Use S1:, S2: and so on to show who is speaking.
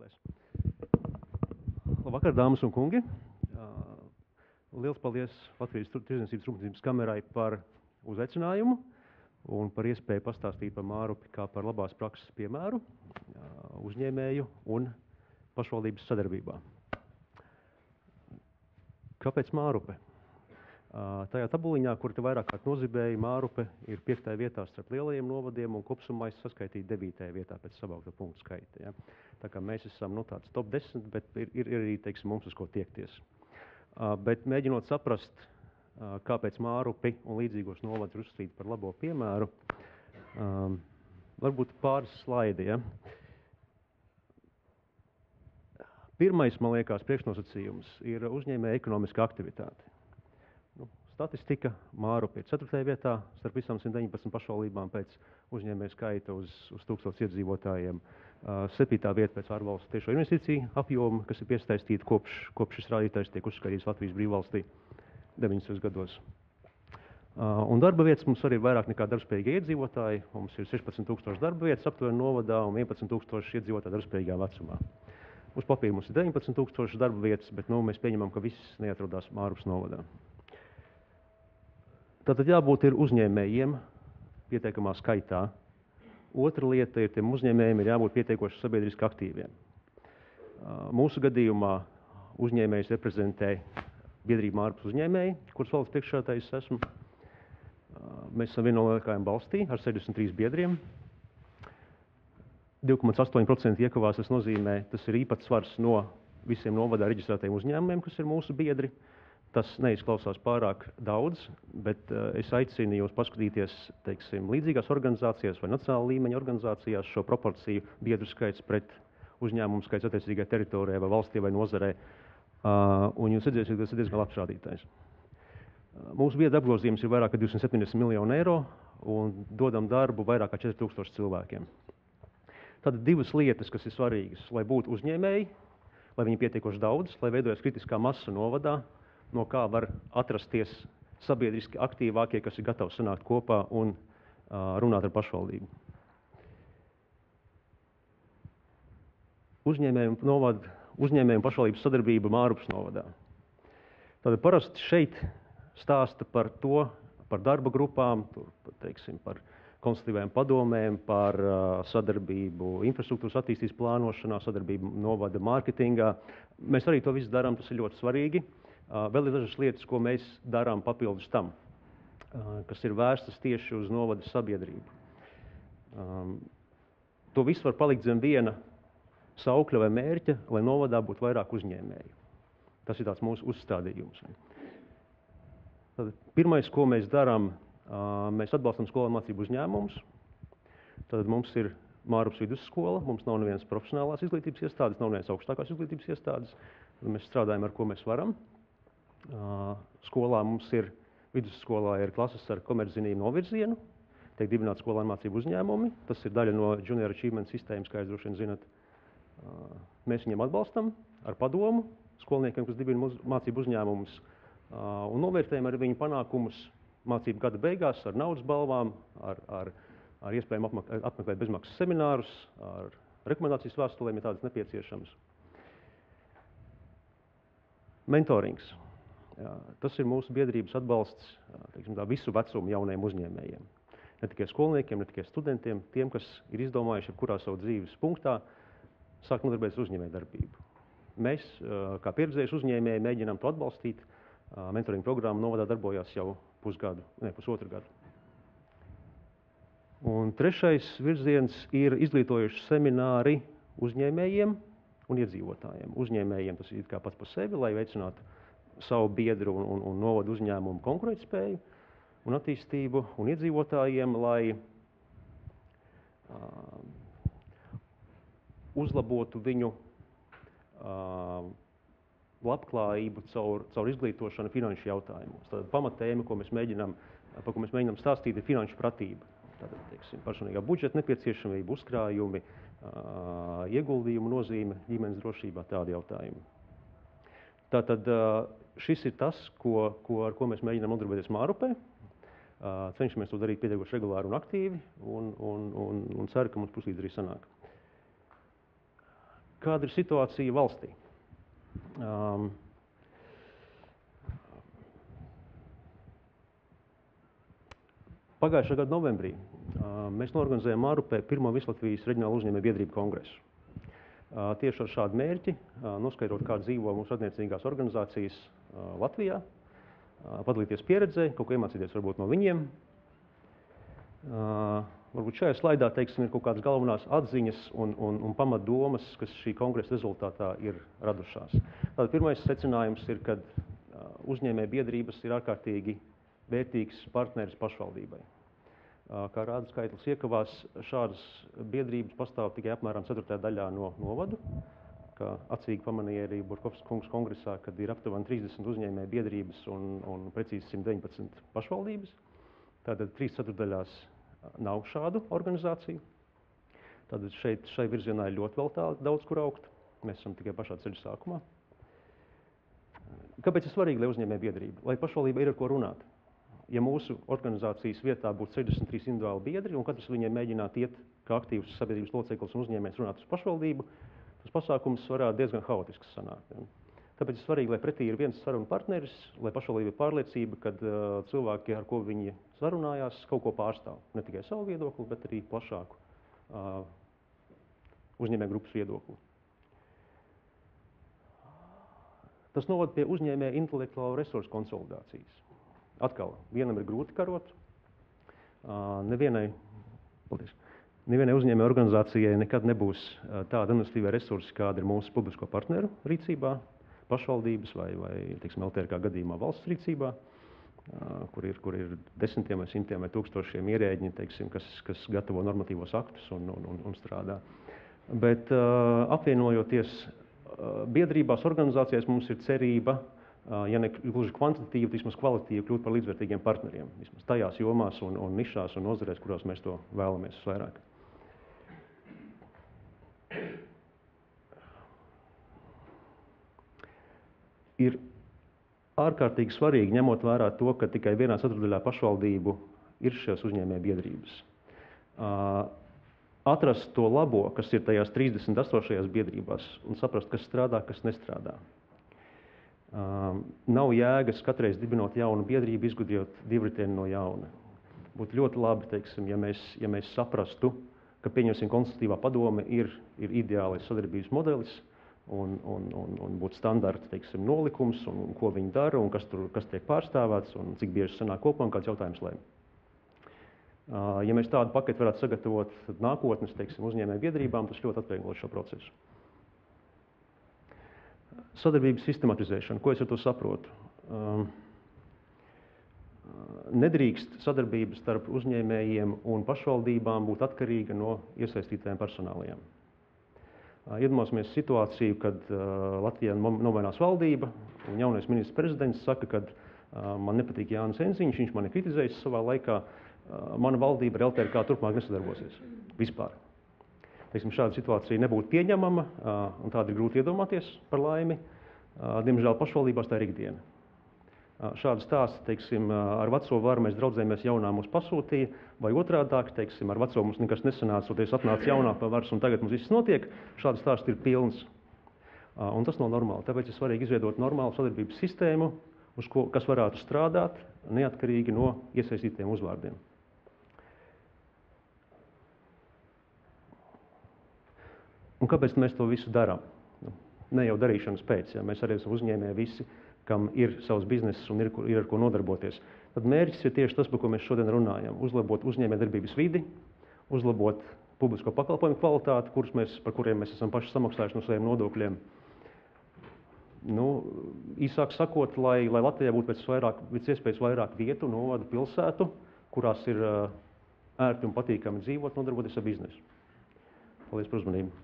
S1: Spēlēs. Labvakar, dāmas un kungi. Liels paldies Latvijas Tirdzniecības rūpniecības kamerai par uzaicinājumu un par iespēju pastāstīt par Mārupi kā par labās prakses piemēru uzņēmēju un pašvaldības sadarbībā. Kāpēc Mārupe? Tajā tabuliņā, kur te vairāk kārt nozibēja, Mārupe ir 5. vietā starp lielajiem novadiem un kopsumā es saskaitīju 9. vietā pēc sabaukta punktu skaita. Ja? Tā kā mēs esam tāds top 10, bet ir arī, teiksim, mums uz ko tiekties. Bet mēģinot saprast, kāpēc Mārupi un līdzīgos novadus ir uzskatīti par labo piemēru, varbūt pāris slaidi. Ja? Pirmais, man liekas, priekšnosacījums ir uzņēmēja ekonomiska aktivitāte. Statistika Mārupi ir 4. vietā starp visām 119 pašvaldībām pēc uzņēmēja skaita uz 1000 iedzīvotājiem. 7. vieta pēc ārvalstu tiešo investīciju apjoma, kas ir piesaistīta kopš šis rādītājs tiek uzskaitīts Latvijas brīvvalstī 90. gados. Un darba vietas mums arī ir vairāk nekā darbspējīgie iedzīvotāji. Mums ir 16,000 darba vietas aptuveni novadā un 11,000 iedzīvotāji darbspējīgā vecumā. Uz papīra mums ir 19,000 darba vietas, bet mēs pieņemam, ka viss neatrodās Mārupas novadā. Tātad jābūt ir uzņēmējiem pietiekamā skaitā. Otra lieta ir, tiem uzņēmējiem ir jābūt pietiekoši sabiedriski aktīviem. Mūsu gadījumā uzņēmējs reprezentē biedrību Mārupas uzņēmēji, kuras valdes priekšsēdētājs esmu. Mēs esam viena no lielākajām valstī ar 63 biedriem. 2,8% iekavās tas nozīmē, tas ir īpatsvars no visiem novadā reģistrētajiem uzņēmumiem, kas ir mūsu biedri. Tas neizklausās pārāk daudz, bet es aicinu jūs paskatīties, teiksim, līdzīgās organizācijās vai nacionāla līmeņa organizācijās šo proporciju biedru skaits pret uzņēmumu skaits attiecīgai teritorijai vai valstī vai nozarē, un jūs redzēsiet, ka tas ir diezgan labs rādītājs. Mūsu biedru apgrozījums ir vairāk kā 270 miljoni eiro un dodam darbu vairāk kā 4000 cilvēkiem. Tad divas lietas, kas ir svarīgas, lai būtu uzņēmēji, lai viņi pietiekoši daudz, lai veidojas kritiskā masa novadā, no kā var atrasties sabiedriski aktīvākie, kas ir gatavi sanākt kopā un runāt ar pašvaldību. Uzņēmēju un pašvaldības sadarbība Mārupas novadā. Tātad parasti šeit stāsta par to, par darba grupām, teiksim, par konsultīvajām padomēm, par sadarbību infrastruktūras attīstības plānošanā, sadarbību novada mārketingā. Mēs arī to visu darām, tas ir ļoti svarīgi. Vēl ir dažas lietas, ko mēs darām papildus tam, kas ir vērstas tieši uz novada sabiedrību. To visu var palikt zem viena saukļa vai mērķa, lai novadā būtu vairāk uzņēmēju. Tas ir tāds mūsu uzstādījums. Tad pirmais, ko mēs darām, mēs atbalstam skolu mācību uzņēmumus. Tad mums ir Mārupas vidusskola, mums nav nevienas profesionālās izglītības iestādes, nav nevienas augstākās izglītības iestādes. Tad mēs strādājam, ar ko mēs varam. Skolā mums ir, vidusskolā ir klases ar komerczinību novirzienu, tiek dibināti skolēnu mācību uzņēmumi, tas ir daļa no Junior Achievement sistēmas, kā jūs droši vien zinat. Mēs viņiem atbalstam ar padomu skolniekiem, kas dibina mācību uzņēmumus, un novērtējam arī viņu panākumus mācību gada beigās ar naudas balvām, ar iespējām apmeklēt bezmaksas seminārus, ar rekomendācijas vēstulēm, ja tādas nepieciešamas. Mentorings. Tas ir mūsu biedrības atbalsts, teiksim, visu vecumu jauniem uzņēmējiem. Ne tikai skolniekiem, ne tikai studentiem, tiem, kas ir izdomājuši jebkurā savu dzīves punktā, sāk nodarboties uzņēmēju darbību. Mēs, kā pieredzējuši uzņēmēji, mēģinām to atbalstīt. Mentoringa programma novadā darbojās jau pusotru gadu. Un trešais virziens ir izglītojuši semināri uzņēmējiem un iedzīvotājiem. Uzņēmējiem tas ir kā pats par sevi, lai veicinātu savu biedru un novadu uzņēmumu konkurētspēju un attīstību, un iedzīvotājiem, lai uzlabotu viņu labklājību caur izglītošanu finanšu jautājumos. Tātad pamatēma, par ko mēs mēģinām stāstīt, ir finanšu pratība. Tātad, teiksim, personīgā budžeta nepieciešamība, uzkrājumi, ieguldījumu nozīme ģimenes drošībā, tādi jautājumi. Tātad šis ir tas, ar ko mēs mēģinām nodarboties Mārupē. Cenšamies to darīt pietiekoši regulāri un aktīvi, un ceru, ka mums puslīdz arī sanāk. Kāda ir situācija valstī? Pagājušā gada novembrī mēs norganizējām Mārupē pirmo Vislatvijas reģionālu uzņēmēju biedrību kongresu. Tieši ar šādu mērķi, noskaidrot, kā dzīvo mūsu radniecīgās organizācijas Latvijā, padalīties pieredzē, kaut ko iemācīties varbūt no viņiem. Varbūt šajā slaidā, teiksim, ir kaut kādas galvenās atziņas un pamatdomas, kas šī kongresa rezultātā ir radušās. Tātad pirmais secinājums ir, ka uzņēmēju biedrības ir ārkārtīgi vērtīgs partneris pašvaldībai. Kā rāda skaitlis iekavās, šādas biedrības pastāv tikai apmēram 4. daļā no novadu, kā acīgi pamanīja arī Burkovska kungs kongresā, kad ir aptuveni 30 uzņēmēju biedrības un precīzi 119 pašvaldības. Tātad 3/4 nav šādu organizāciju. Tātad šai virzienā ir ļoti vēl daudz kur augt. Mēs esam tikai pašā ceļa sākumā. Kāpēc ir svarīgi, lai uzņēmēju biedrība? Lai pašvaldība ir ar ko runāt. Ja mūsu organizācijas vietā būtu 63 individuāli biedri un katrs viņiem mēģinātu iet kā aktīvs sabiedrības loceklis un uzņēmējs runāt uz pašvaldību, tas pasākums varētu diezgan haotisks sanākt. Tāpēc ir svarīgi, lai pretī ir viens sarunu partneris, lai pašvaldība ir pārliecība, ka cilvēki, ar ko viņi sarunājās, kaut ko pārstāv. Ne tikai savu viedokli, bet arī plašāku uzņēmēju grupas viedokli. Tas novada pie uzņēmēja intelektuālo resursu konsolidācijas. Atkal, vienam ir grūti karot. Nevienai uzņēmēju organizācijai nekad nebūs tāda administratīvā resursi, kāda ir mūsu publisko partneru rīcībā, pašvaldības vai teiksim, LTRK gadījumā valsts rīcībā, kur ir desmitiem vai simtiem vai tūkstošiem ierēģiņi, teiksim, kas gatavo normatīvos aktus un strādā. Bet apvienojoties biedrībās, organizācijās mums ir cerība, ja ne gluži kvantitatīvi, vismaz kvalitīvi kļūt par līdzvērtīgiem partneriem. Vismaz tajās jomās un nišās un nozarēs, kurās mēs to vēlamies vairāk. Ir ārkārtīgi svarīgi, ņemot vērā to, ka tikai 1/4 pašvaldību ir šīs uzņēmēju biedrības. Atrast to labo, kas ir tajās 38 biedrībās un saprast, kas strādā, kas nestrādā. Nav jēgas katreiz dibinot jaunu biedrību, izgudrot divriteni no jauna. Būtu ļoti labi, teiksim, ja mēs saprastu, ka pieņemsim konsultatīvā padome ir ideālais sadarbības modelis un būtu standarta, teiksim, nolikums un ko viņi dara un kas tiek pārstāvēts un cik bieži sanāk kopā un kāds jautājums lēm. Ja mēs tādu paketu varētu sagatavot nākotnes, teiksim, uzņēmēju biedrībām, tas ļoti atvieglos šo procesu. Sadarbības sistematizēšana. Ko es ar to saprotu? Nedrīkst sadarbības starp uzņēmējiem un pašvaldībām būt atkarīga no iesaistītajām personālajām. Iedomāsimies situāciju, kad Latvijā nomainās valdība un jaunais ministrs prezidents saka, ka man nepatīk Jānis Enziņš, viņš mani kritizējis savā laikā, mana valdība ar LTRK turpmāk nesadarbosies. Vispār. Teiksim, šāda situācija nebūtu pieņemama, un tāda ir grūti iedomāties par laimi. Diemžēl pašvaldībās tā ir ikdiena. Šādu stāstu, teiksim, ar veco varu mēs draudzējamies, jaunā mums pasūtīja, vai otrādāk, teiksim, ar veco mums nekas nesanāca, un atnāca jaunā pa varas, un tagad mums viss notiek. Šādu stāstu ir pilns. Un tas nav normāli. Tāpēc ir svarīgi izveidot normālu sadarbības sistēmu, kas varētu strādāt neatkarīgi no iesaistītiem uzvārdiem. Un kāpēc mēs to visu darām? Ne jau darīšanas pēc, ja mēs arī esam uzņēmēji visi, kam ir savs bizness un ir ar ko nodarboties. Tad mērķis ir tieši tas, par ko mēs šodien runājam. Uzlabot uzņēmējdarbības vidi, uzlabot publisko pakalpojumu kvalitāti, par kuriem mēs esam paši samaksājuši no saviem nodokļiem. Īsāk sakot, lai Latvijā būtu pēc iespējas vairāk vietu, novadu, pilsētu, kurās ir ērti un patīkami dzīvot, nodarboties ar biznesu. Paldies par uzmanību.